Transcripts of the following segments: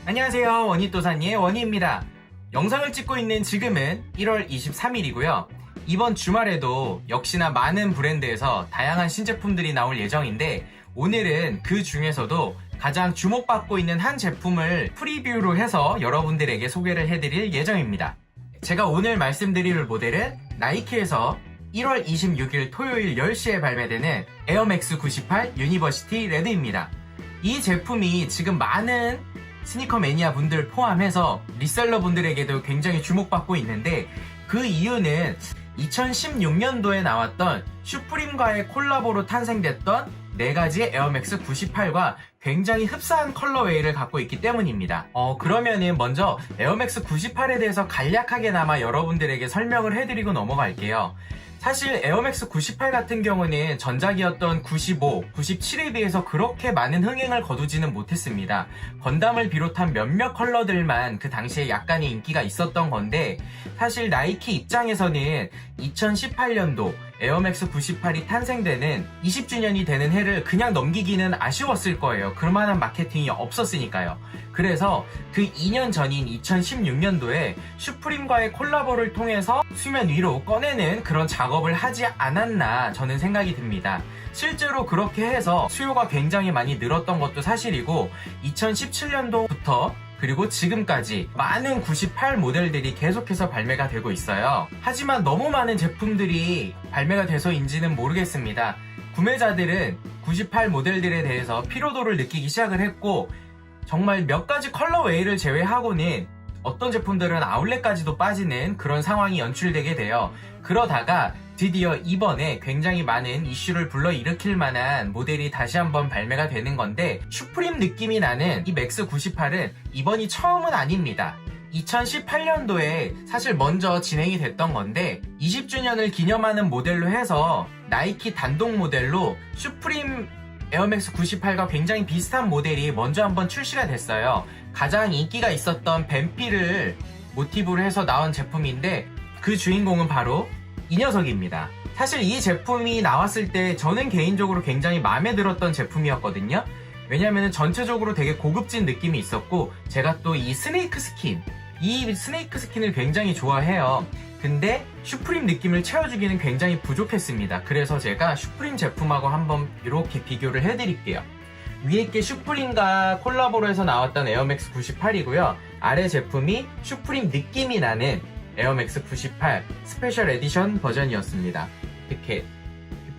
안녕하세요, 원희또사니의 원희입니다. 영상을 찍고 있는 지금은 1월 23일이고요 이번 주말에도 역시나 많은 브랜드에서 다양한 신제품들이 나올 예정인데, 오늘은 그 중에서도 가장 주목받고 있는 한 제품을 프리뷰로 해서 여러분들에게 소개를 해드릴 예정입니다. 제가 오늘 말씀드릴 모델은 나이키에서 1월 26일 토요일 10시에 발매되는 에어맥스 98 유니버시티 레드입니다. 이 제품이 지금 많은 스니커 매니아 분들 포함해서 리셀러 분들에게도 굉장히 주목받고 있는데, 그 이유는 2016년도에 나왔던 슈프림과의 콜라보로 탄생됐던 4가지의 에어맥스 98과 굉장히 흡사한 컬러웨이를 갖고 있기 때문입니다. 그러면은 먼저 에어맥스 98에 대해서 간략하게나마 여러분들에게 설명을 해드리고 넘어갈게요. 사실 에어맥스 98 같은 경우는 전작이었던 95, 97에 비해서 그렇게 많은 흥행을 거두지는 못했습니다. 건담을 비롯한 몇몇 컬러들만 그 당시에 약간의 인기가 있었던 건데, 사실 나이키 입장에서는 2018년도 에어맥스 98이 탄생되는 20주년이 되는 해를 그냥 넘기기는 아쉬웠을 거예요. 그만한 마케팅이 없었으니까요. 그래서 그 2년 전인 2016년도에 슈프림과의 콜라보를 통해서 수면 위로 꺼내는 그런 작업을 하지 않았나 저는 생각이 듭니다. 실제로 그렇게 해서 수요가 굉장히 많이 늘었던 것도 사실이고, 2017년도부터 그리고 지금까지 많은 98 모델들이 계속해서 발매가 되고 있어요. 하지만 너무 많은 제품들이 발매가 돼서인지는 모르겠습니다. 구매자들은 98 모델들에 대해서 피로도를 느끼기 시작을 했고, 정말 몇 가지 컬러웨이를 제외하고는 어떤 제품들은 아울렛까지도 빠지는 그런 상황이 연출되게 돼요. 그러다가 드디어 이번에 굉장히 많은 이슈를 불러일으킬 만한 모델이 다시 한번 발매가 되는 건데, 슈프림 느낌이 나는 이 맥스 98은 이번이 처음은 아닙니다. 2018년도에 사실 먼저 진행이 됐던 건데, 20주년을 기념하는 모델로 해서 나이키 단독 모델로 슈프림 에어맥스 98과 굉장히 비슷한 모델이 먼저 한번 출시가 됐어요. 가장 인기가 있었던 뱀피를 모티브로 해서 나온 제품인데, 그 주인공은 바로 이 녀석입니다. 사실 이 제품이 나왔을 때 저는 개인적으로 굉장히 마음에 들었던 제품이었거든요. 왜냐면 전체적으로 되게 고급진 느낌이 있었고, 제가 또 이 스네이크 스킨을 굉장히 좋아해요. 근데 슈프림 느낌을 채워주기는 굉장히 부족했습니다. 그래서 제가 슈프림 제품하고 한번 이렇게 비교를 해드릴게요. 위에 게 슈프림과 콜라보로 해서 나왔던 에어맥스 98이고요. 아래 제품이 슈프림 느낌이 나는 에어맥스 98 스페셜 에디션 버전이었습니다. 이렇게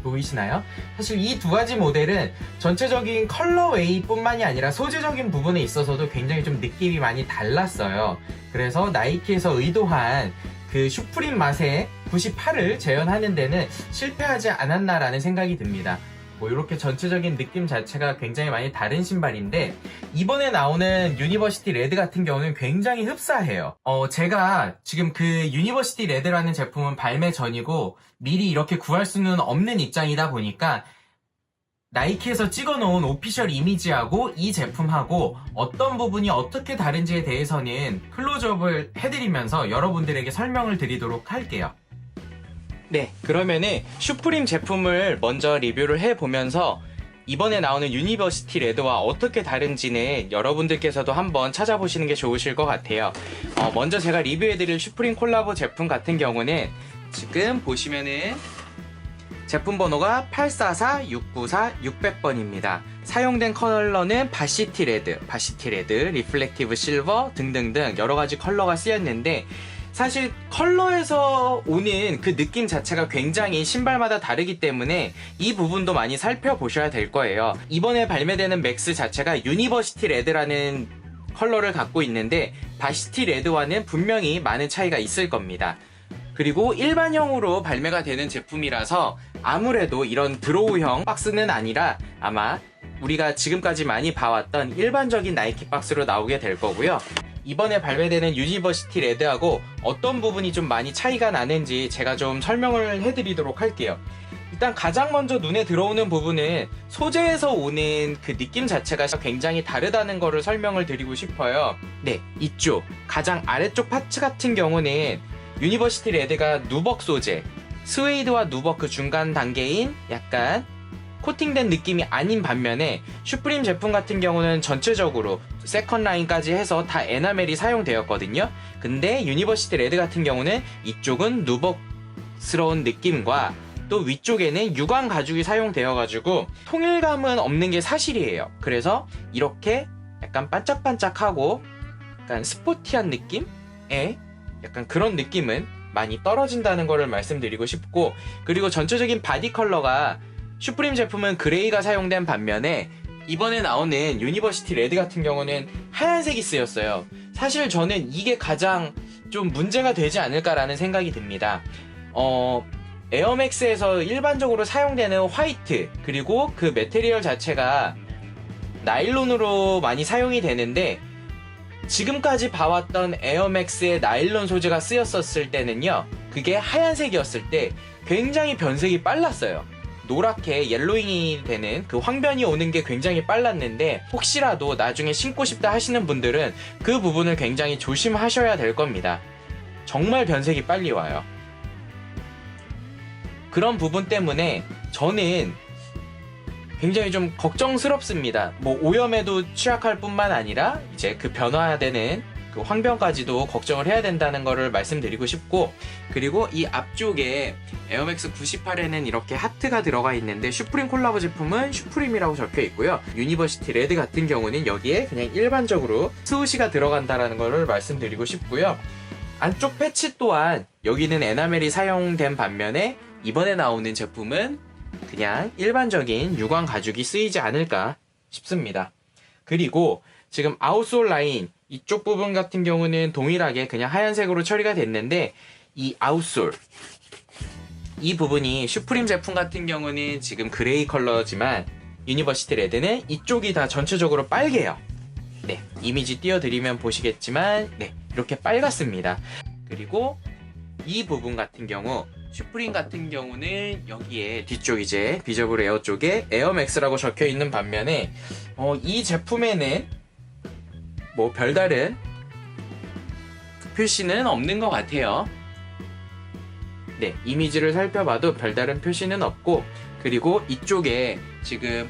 보이시나요? 사실 이 두 가지 모델은 전체적인 컬러웨이 뿐만이 아니라 소재적인 부분에 있어서도 굉장히 좀 느낌이 많이 달랐어요. 그래서 나이키에서 의도한 그 슈프림 맛의 98을 재현하는 데는 실패하지 않았나라는 생각이 듭니다. 이렇게 전체적인 느낌 자체가 굉장히 많이 다른 신발인데, 이번에 나오는 유니버시티 레드 같은 경우는 굉장히 흡사해요. 제가 지금 그 유니버시티 레드라는 제품은 발매 전이고 미리 이렇게 구할 수는 없는 입장이다 보니까 나이키에서 찍어놓은 오피셜 이미지하고 이 제품하고 어떤 부분이 어떻게 다른지에 대해서는 클로즈업을 해드리면서 여러분들에게 설명을 드리도록 할게요. 네, 그러면은 슈프림 제품을 먼저 리뷰를 해보면서 이번에 나오는 유니버시티 레드와 어떻게 다른지는 여러분들께서도 한번 찾아보시는 게 좋으실 것 같아요. 먼저 제가 리뷰해드릴 슈프림 콜라보 제품 같은 경우는 지금 보시면은 제품 번호가 844-694-600번입니다. 사용된 컬러는 바시티 레드, 리플렉티브 실버 등등등 여러가지 컬러가 쓰였는데, 사실 컬러에서 오는 그 느낌 자체가 굉장히 신발마다 다르기 때문에 이 부분도 많이 살펴보셔야 될 거예요. 이번에 발매되는 맥스 자체가 유니버시티 레드라는 컬러를 갖고 있는데, 바시티 레드와는 분명히 많은 차이가 있을 겁니다. 그리고 일반형으로 발매가 되는 제품이라서 아무래도 이런 드로우형 박스는 아니라 아마 우리가 지금까지 많이 봐왔던 일반적인 나이키 박스로 나오게 될 거고요. 이번에 발매되는 유니버시티 레드하고 어떤 부분이 좀 많이 차이가 나는지 제가 좀 설명을 해드리도록 할게요. 일단 가장 먼저 눈에 들어오는 부분은 소재에서 오는 그 느낌 자체가 굉장히 다르다는 거를 설명을 드리고 싶어요. 네, 이쪽 가장 아래쪽 파츠 같은 경우는 유니버시티 레드가 누벅 소재, 스웨이드와 누벅 그 중간 단계인 약간 코팅된 느낌이 아닌 반면에 슈프림 제품 같은 경우는 전체적으로 세컨 라인까지 해서 다 에나멜이 사용되었거든요. 근데 유니버시티 레드 같은 경우는 이쪽은 누벅스러운 느낌과 또 위쪽에는 유광 가죽이 사용되어가지고 통일감은 없는 게 사실이에요. 그래서 이렇게 약간 반짝반짝하고 약간 스포티한 느낌의 약간 그런 느낌은 많이 떨어진다는 것을 말씀드리고 싶고, 그리고 전체적인 바디 컬러가 슈프림 제품은 그레이가 사용된 반면에 이번에 나오는 유니버시티 레드 같은 경우는 하얀색이 쓰였어요. 사실 저는 이게 가장 좀 문제가 되지 않을까라는 생각이 듭니다. 에어맥스에서 일반적으로 사용되는 화이트, 그리고 그 매테리얼 자체가 나일론으로 많이 사용이 되는데, 지금까지 봐왔던 에어맥스의 나일론 소재가 쓰였었을 때는요, 그게 하얀색이었을 때 굉장히 변색이 빨랐어요. 노랗게 옐로잉이 되는 그 황변이 오는 게 굉장히 빨랐는데, 혹시라도 나중에 신고 싶다 하시는 분들은 그 부분을 굉장히 조심하셔야 될 겁니다. 정말 변색이 빨리 와요. 그런 부분 때문에 저는 굉장히 좀 걱정스럽습니다. 뭐 오염에도 취약할 뿐만 아니라 이제 그 변화되는 그 황변까지도 걱정을 해야 된다는 거를 말씀드리고 싶고, 그리고 이 앞쪽에 에어맥스 98에는 이렇게 하트가 들어가 있는데 슈프림 콜라보 제품은 슈프림이라고 적혀 있고요. 유니버시티 레드 같은 경우는 여기에 그냥 일반적으로 스우시가 들어간다라는 거를 말씀드리고 싶고요. 안쪽 패치 또한 여기는 에나멜이 사용된 반면에 이번에 나오는 제품은 그냥 일반적인 유광 가죽이 쓰이지 않을까 싶습니다. 그리고 지금 아웃솔 라인 이쪽 부분 같은 경우는 동일하게 그냥 하얀색으로 처리가 됐는데, 이 아웃솔 이 부분이 슈프림 제품 같은 경우는 지금 그레이 컬러지만 유니버시티 레드는 이쪽이 다 전체적으로 빨개요. 네, 이미지 띄워드리면 보시겠지만 네, 이렇게 빨갛습니다. 그리고 이 부분 같은 경우 슈프림 같은 경우는 여기에 뒤쪽 이제 비저블 에어 쪽에 에어맥스라고 적혀 있는 반면에 이 제품에는 뭐 별다른 표시는 없는 것 같아요. 네, 이미지를 살펴봐도 별다른 표시는 없고, 그리고 이쪽에 지금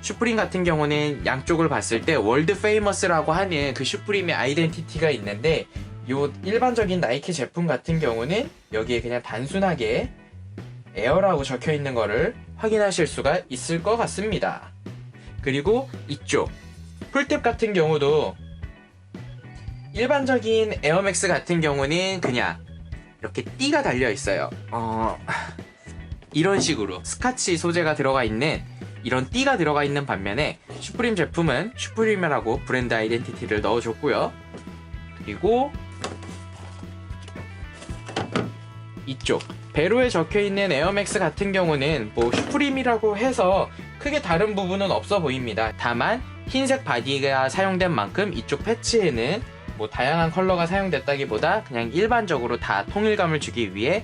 슈프림 같은 경우는 양쪽을 봤을 때 월드 페이머스라고 하는 그 슈프림의 아이덴티티가 있는데, 요 일반적인 나이키 제품 같은 경우는 여기에 그냥 단순하게 에어라고 적혀 있는 거를 확인하실 수가 있을 것 같습니다. 그리고 이쪽 풀탭 같은 경우도 일반적인 에어맥스 같은 경우는 그냥 이렇게 띠가 달려 있어요. 이런 식으로 스카치 소재가 들어가 있는 이런 띠가 들어가 있는 반면에 슈프림 제품은 슈프림이라고 브랜드 아이덴티티를 넣어줬고요. 그리고 이쪽 배로에 적혀있는 에어맥스 같은 경우는 뭐 슈프림이라고 해서 크게 다른 부분은 없어 보입니다. 다만 흰색 바디가 사용된 만큼 이쪽 패치에는 뭐 다양한 컬러가 사용됐다기보다 그냥 일반적으로 다 통일감을 주기 위해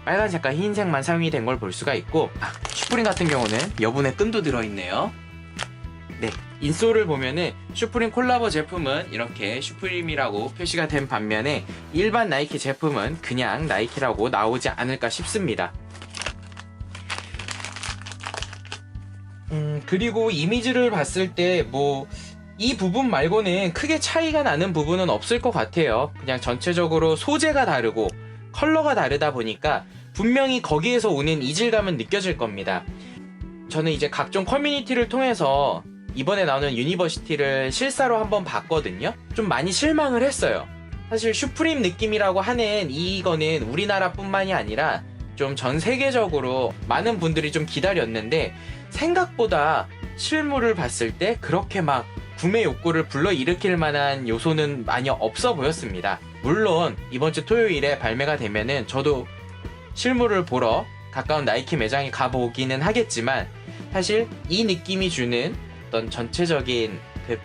빨간색과 흰색만 사용이 된 걸 볼 수가 있고, 슈프림 같은 경우는 여분의 끈도 들어있네요. 네, 인솔을 보면은 슈프림 콜라보 제품은 이렇게 슈프림이라고 표시가 된 반면에 일반 나이키 제품은 그냥 나이키라고 나오지 않을까 싶습니다. 그리고 이미지를 봤을 때 뭐 이 부분 말고는 크게 차이가 나는 부분은 없을 것 같아요. 그냥 전체적으로 소재가 다르고 컬러가 다르다 보니까 분명히 거기에서 오는 이질감은 느껴질 겁니다. 저는 이제 각종 커뮤니티를 통해서 이번에 나오는 유니버시티를 실사로 한번 봤거든요. 좀 많이 실망을 했어요. 사실 슈프림 느낌이라고 하는 이거는 우리나라뿐만이 아니라 좀 전 세계적으로 많은 분들이 좀 기다렸는데, 생각보다 실물을 봤을 때 그렇게 막 구매 욕구를 불러일으킬 만한 요소는 많이 없어 보였습니다. 물론 이번 주 토요일에 발매가 되면은 저도 실물을 보러 가까운 나이키 매장에 가보기는 하겠지만, 사실 이 느낌이 주는 어떤 전체적인 그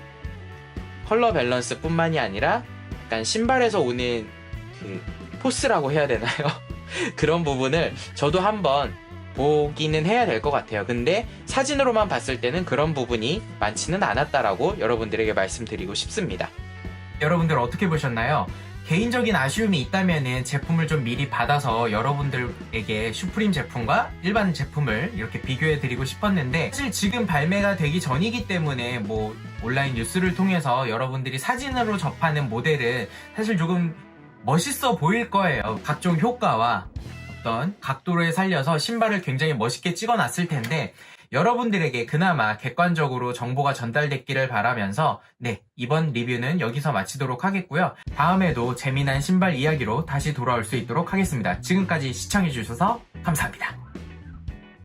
컬러 밸런스 뿐만이 아니라 약간 신발에서 오는 그 포스라고 해야 되나요? 그런 부분을 저도 한번 보기는 해야 될 것 같아요. 근데 사진으로만 봤을 때는 그런 부분이 많지는 않았다라고 여러분들에게 말씀드리고 싶습니다. 여러분들 어떻게 보셨나요? 개인적인 아쉬움이 있다면은 제품을 좀 미리 받아서 여러분들에게 슈프림 제품과 일반 제품을 이렇게 비교해 드리고 싶었는데, 사실 지금 발매가 되기 전이기 때문에 뭐 온라인 뉴스를 통해서 여러분들이 사진으로 접하는 모델은 사실 조금 멋있어 보일 거예요. 각종 효과와 어떤 각도를 살려서 신발을 굉장히 멋있게 찍어놨을 텐데 여러분들에게 그나마 객관적으로 정보가 전달됐기를 바라면서 네, 이번 리뷰는 여기서 마치도록 하겠고요. 다음에도 재미난 신발 이야기로 다시 돌아올 수 있도록 하겠습니다. 지금까지 시청해주셔서 감사합니다.